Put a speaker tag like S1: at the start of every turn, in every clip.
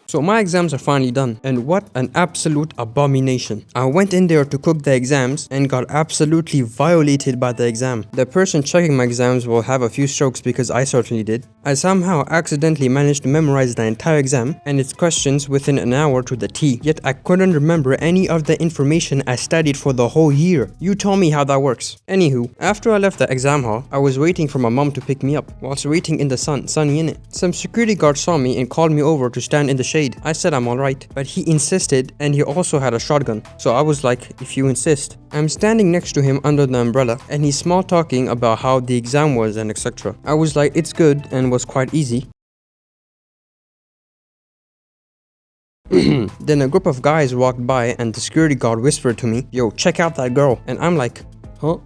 S1: So my exams are finally done, and what an absolute abomination. I went in there to cook the exams and got absolutely violated by the exam. The person checking my exams will have a few strokes because I certainly did. I somehow accidentally managed to memorize the entire exam and its questions within an hour to the T, yet I couldn't remember any of the information I studied for the whole year. You tell me how that works. Anywho, after I left the exam hall, I was waiting for my mom to pick me up, whilst waiting in the sun, sunny in it. Some security guard saw me and called me over to stand in the shade. I said I'm alright, but he insisted and he also had a shotgun. So I was like, if you insist. I'm standing next to him under the umbrella and he's small talking about how the exam was and etc. I was like, it's good and was quite easy. Then a group of guys walked by and the security guard whispered to me, yo, check out that girl. And I'm like, huh?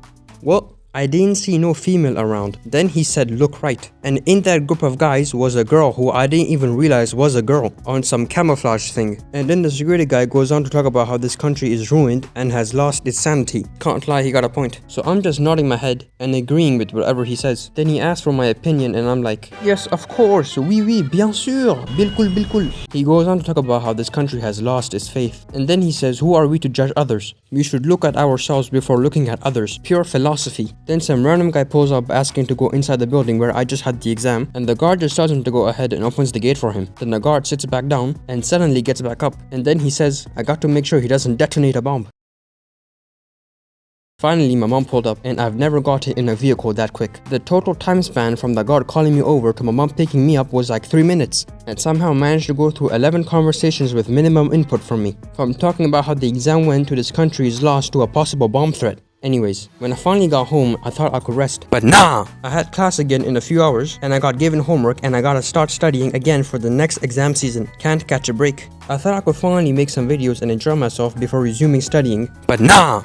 S1: What? I didn't see no female around. Then he said, look right. And in that group of guys was a girl who I didn't even realize was a girl on some camouflage thing. And then the security guy goes on to talk about how this country is ruined and has lost its sanity. Can't lie, he got a point. So I'm just nodding my head and agreeing with whatever he says. Then he asked for my opinion and I'm like, yes, of course, oui, bien sûr, bilkul, bilkul. He goes on to talk about how this country has lost its faith. And then he says, who are we to judge others? We should look at ourselves before looking at others. Pure philosophy. Then some random guy pulls up asking to go inside the building where I just had the exam, and the guard just tells him to go ahead and opens the gate for him. Then the guard sits back down and suddenly gets back up, and then he says, I got to make sure he doesn't detonate a bomb. Finally, my mom pulled up, and I've never gotten in a vehicle that quick. The total time span from the guard calling me over to my mom picking me up was like 3 minutes, and somehow managed to go through 11 conversations with minimum input from me. From talking about how the exam went to this country is lost to a possible bomb threat. Anyways, when I finally got home, I thought I could rest. But nah! I had class again in a few hours, and I got given homework and I gotta start studying again for the next exam season. Can't catch a break. I thought I could finally make some videos and enjoy myself before resuming studying. But nah!